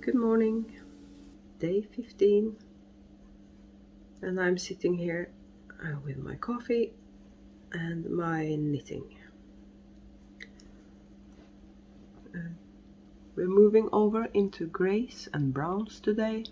Good morning, day 15, and I'm sitting here with my coffee and my knitting. We're moving over into grays and browns today,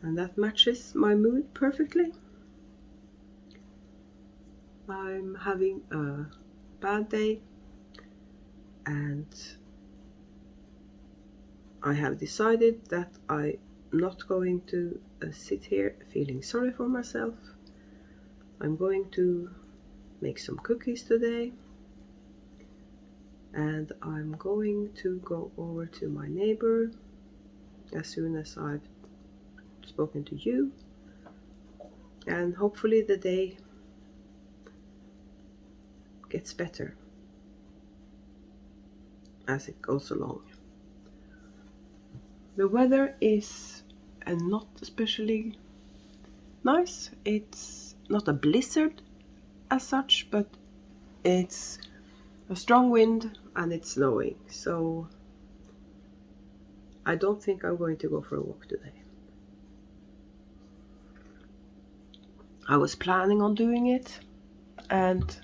and that matches my mood perfectly. I'm having a bad day, and I have decided that I'm not going to sit here feeling sorry for myself. I'm going to make some cookies today, and I'm going to go over to my neighbor as soon as I've spoken to you, and hopefully the day gets better as it goes along. The weather is not especially nice. It's not a blizzard as such, but it's a strong wind and it's snowing, so I don't think I'm going to go for a walk today. I was planning on doing it, and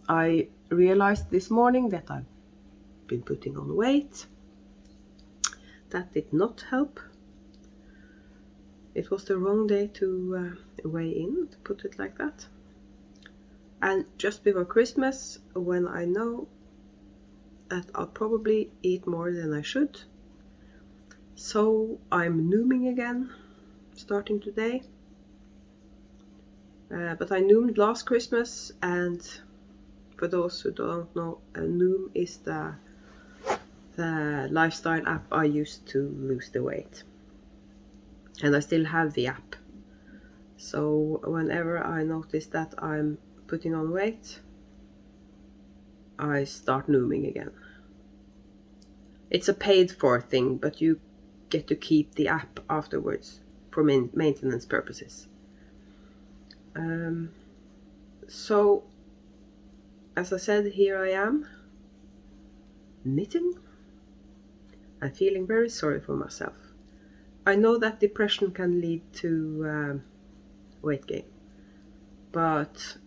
I realized this morning that I've been putting on weight. That did not help. It was the wrong day to weigh in, to put it like that. And just before Christmas, when I know that I'll probably eat more than I should, so I'm nooming again, starting today. But I noomed last Christmas, and for those who don't know, Noom is the lifestyle app I used to lose the weight, and I still have the app. So whenever I notice that I'm putting on weight, I start nooming again. It's a paid for thing, but you get to keep the app afterwards for maintenance purposes. So as I said, here I am knitting and feeling very sorry for myself. I know that depression can lead to weight gain, but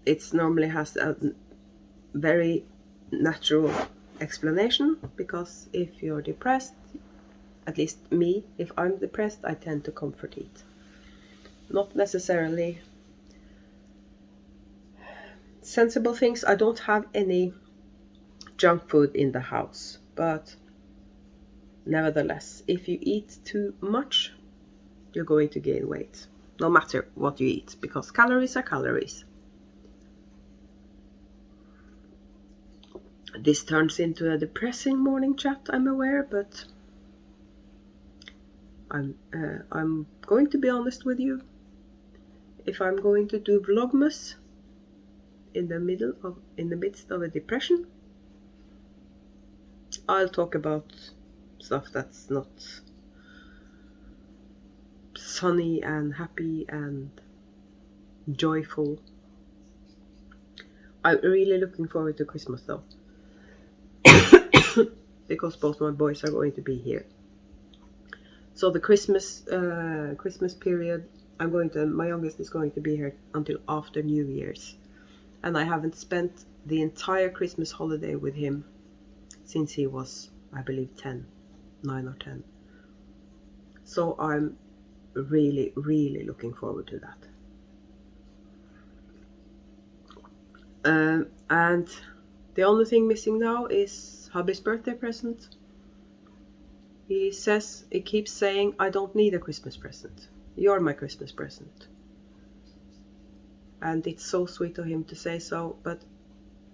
it normally has a very natural explanation, because if you're depressed, at least me, if I'm depressed, I tend to comfort eat. Not necessarily sensible things. I don't have any junk food in the house, but nevertheless, if you eat too much, you're going to gain weight, no matter what you eat, because calories are calories. This turns into a depressing morning chat, I'm aware, but I'm going to be honest with you. If I'm going to do Vlogmas in the midst of a depression, I'll talk about stuff that's not sunny and happy and joyful. I'm really looking forward to Christmas though, because both my boys are going to be here. So the Christmas period, my youngest is going to be here until after New Year's, and I haven't spent the entire Christmas holiday with him since he was, I believe, 9 or 10. So I'm really, really looking forward to that. And the only thing missing now is hubby's birthday present. He keeps saying, I don't need a Christmas present. You're my Christmas present. And it's so sweet of him to say so, but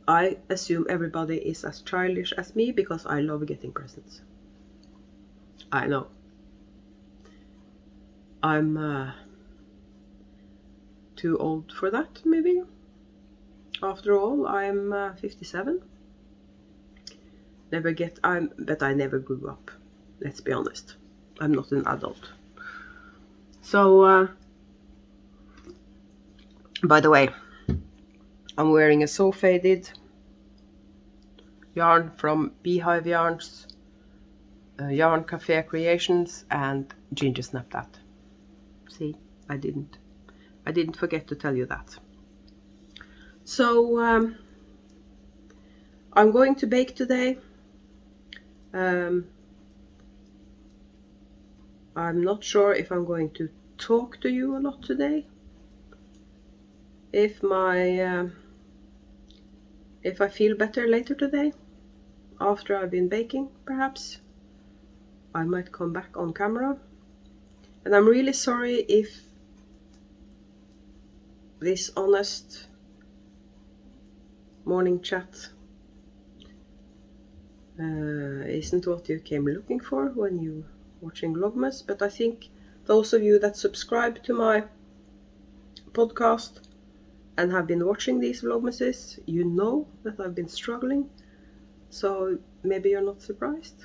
I assume everybody is as childish as me, because I love getting presents. I know. I'm too old for that, maybe. After all, I'm 57. But I never grew up. Let's be honest. I'm not an adult. So, by the way, I'm wearing a so faded yarn from Beehive Yarns, Yarn Cafe Creations, and Ginger Snap That. See, I didn't forget to tell you that. So I'm going to bake today. I'm not sure if I'm going to talk to you a lot today. If I feel better later today, after I've been baking, perhaps I might come back on camera. And I'm really sorry if this honest morning chat isn't what you came looking for when you watching Vlogmas, but I think those of you that subscribe to my podcast and have been watching these Vlogmases, you know that I've been struggling, so maybe you're not surprised,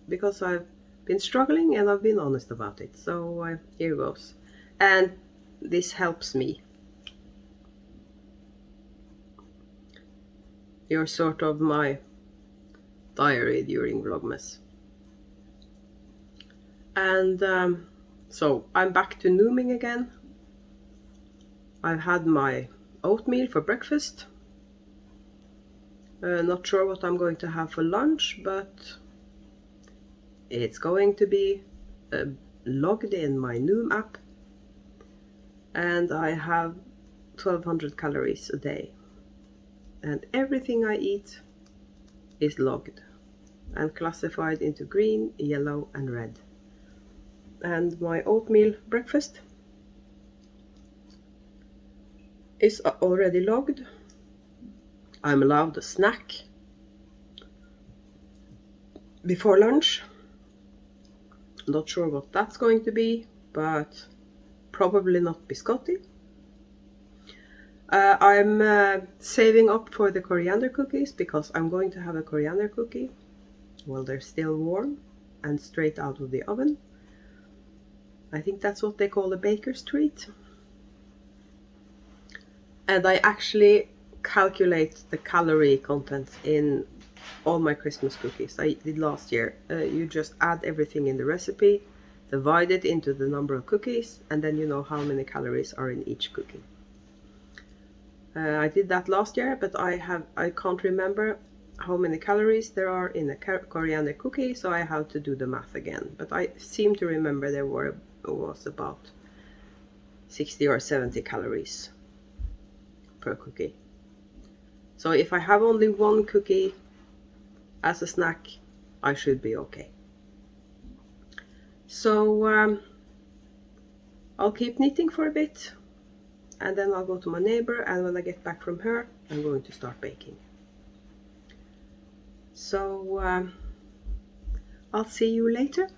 because I've been struggling and I've been honest about it. So here goes, and this helps me. You're sort of my diary during Vlogmas. And so I'm back to nooming again. I've had my oatmeal for breakfast. Not sure what I'm going to have for lunch, but it's going to be logged in my Noom app, and I have 1200 calories a day, and everything I eat is logged and classified into green, yellow and red. And my oatmeal breakfast is already logged. I'm allowed a snack before lunch. Not sure what that's going to be, but probably not biscotti. I'm saving up for the coriander cookies, because I'm going to have a coriander cookie while they're still warm and straight out of the oven. I think that's what they call a baker's treat. And I actually calculate the calorie content in all my Christmas cookies. I did last year. You just add everything in the recipe, divide it into the number of cookies, and then you know how many calories are in each cookie. I did that last year, but I can't remember how many calories there are in a coriander cookie, so I have to do the math again. But I seem to remember there was about 60 or 70 calories per cookie. So if I have only one cookie as a snack, I should be okay. So I'll keep knitting for a bit, and then I'll go to my neighbor, and when I get back from her, I'm going to start baking. So I'll see you later.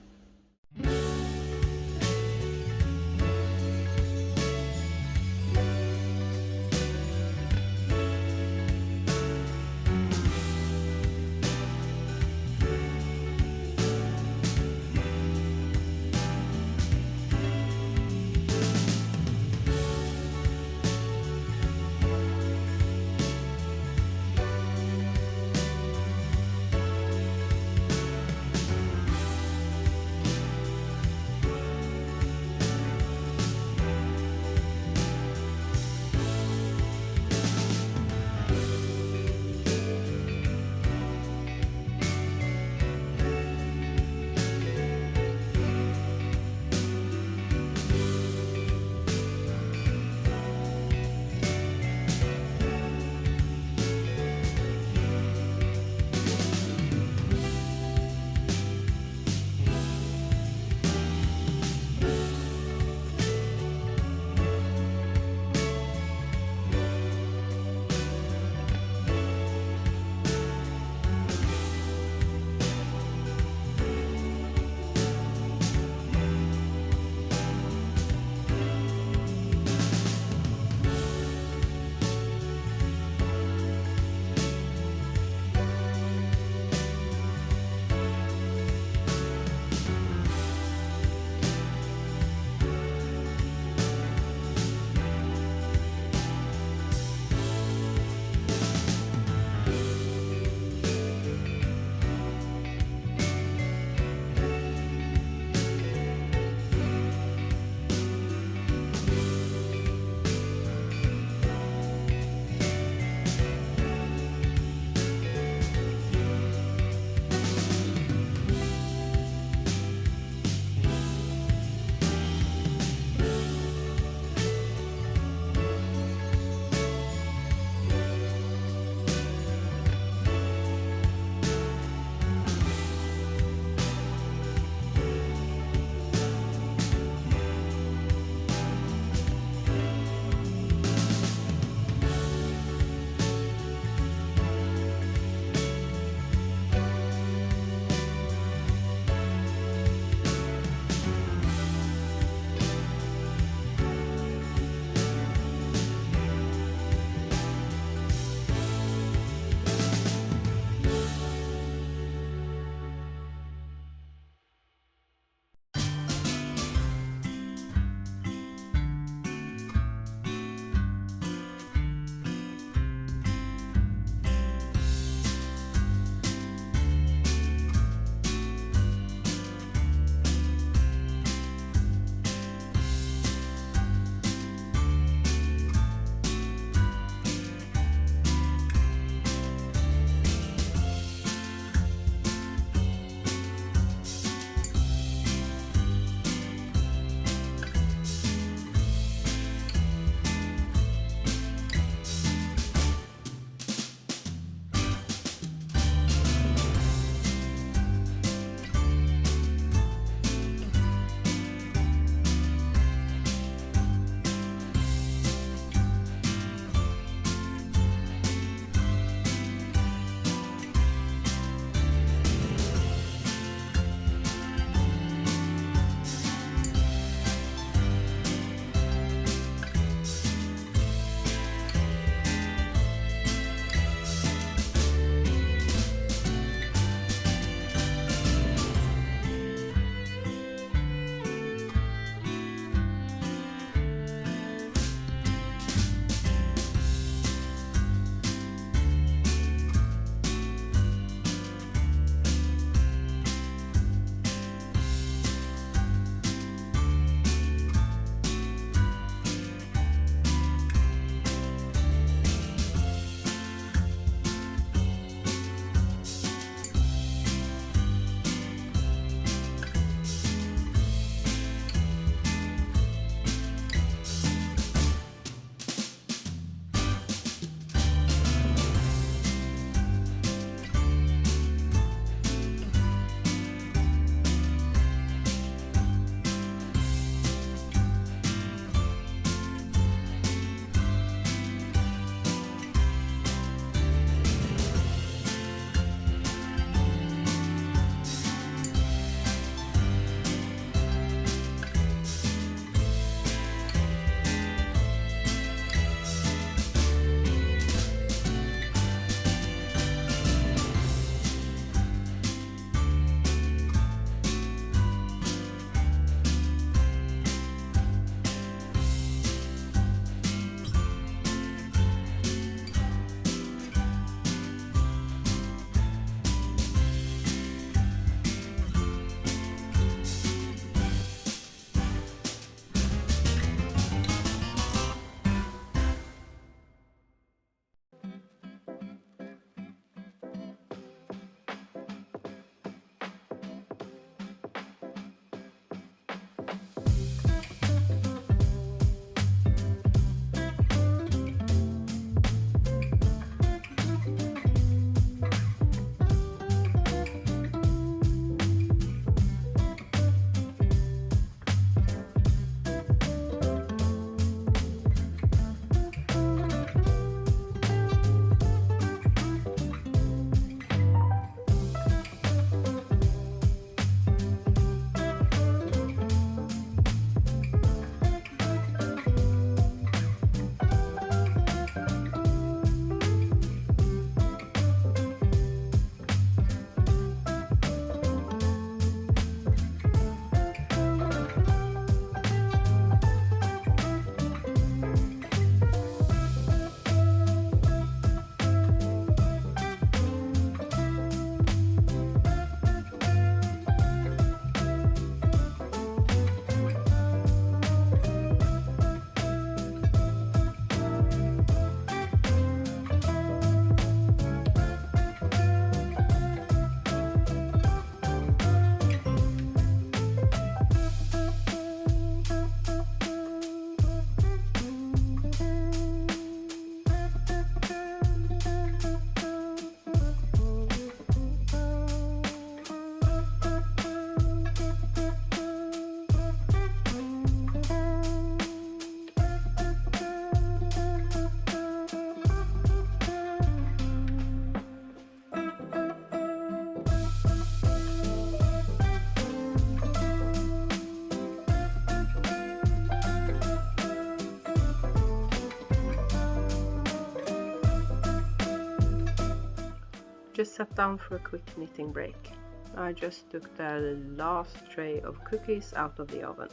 just sat down for a quick knitting break. I just took the last tray of cookies out of the oven.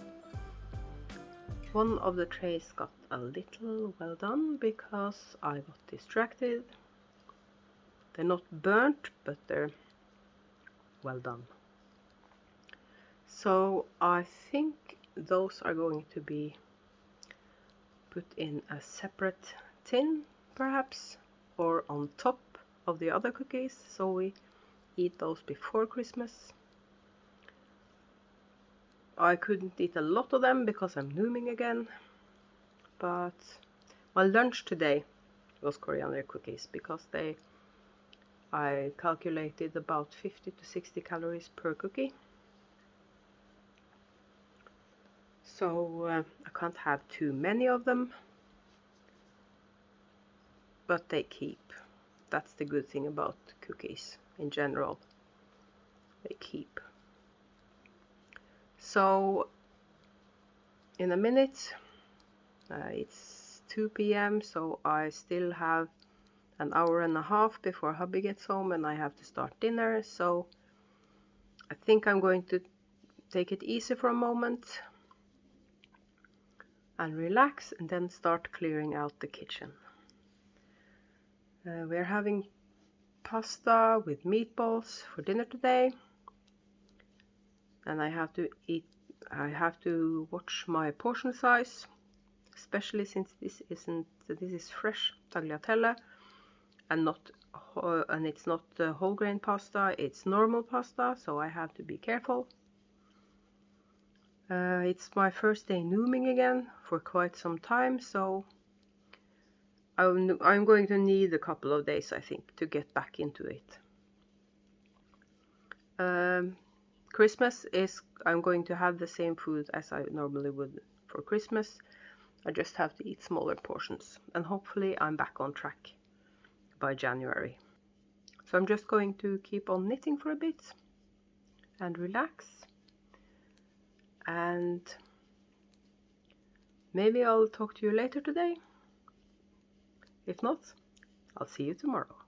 One of the trays got a little well done because I got distracted. They're not burnt, but they're well done. So I think those are going to be put in a separate tin, perhaps, or on top of the other cookies, so we eat those before Christmas. I couldn't eat a lot of them because I'm nooming again, but my lunch today was coriander cookies because I calculated about 50 to 60 calories per cookie. So I can't have too many of them, but they keep. That's the good thing about cookies in general. They keep. So in a minute, it's 2 p.m. so I still have an hour and a half before hubby gets home and I have to start dinner. So I think I'm going to take it easy for a moment and relax, and then start clearing out the kitchen. We're having pasta with meatballs for dinner today, and I have to watch my portion size, especially since this is fresh tagliatelle and it's not whole grain pasta, it's normal pasta, so I have to be careful. It's my first day nooming again for quite some time, so I'm going to need a couple of days, I think, to get back into it. Christmas is, I'm going to have the same food as I normally would for Christmas. I just have to eat smaller portions, and hopefully I'm back on track by January. So I'm just going to keep on knitting for a bit and relax, and maybe I'll talk to you later today. If not, I'll see you tomorrow.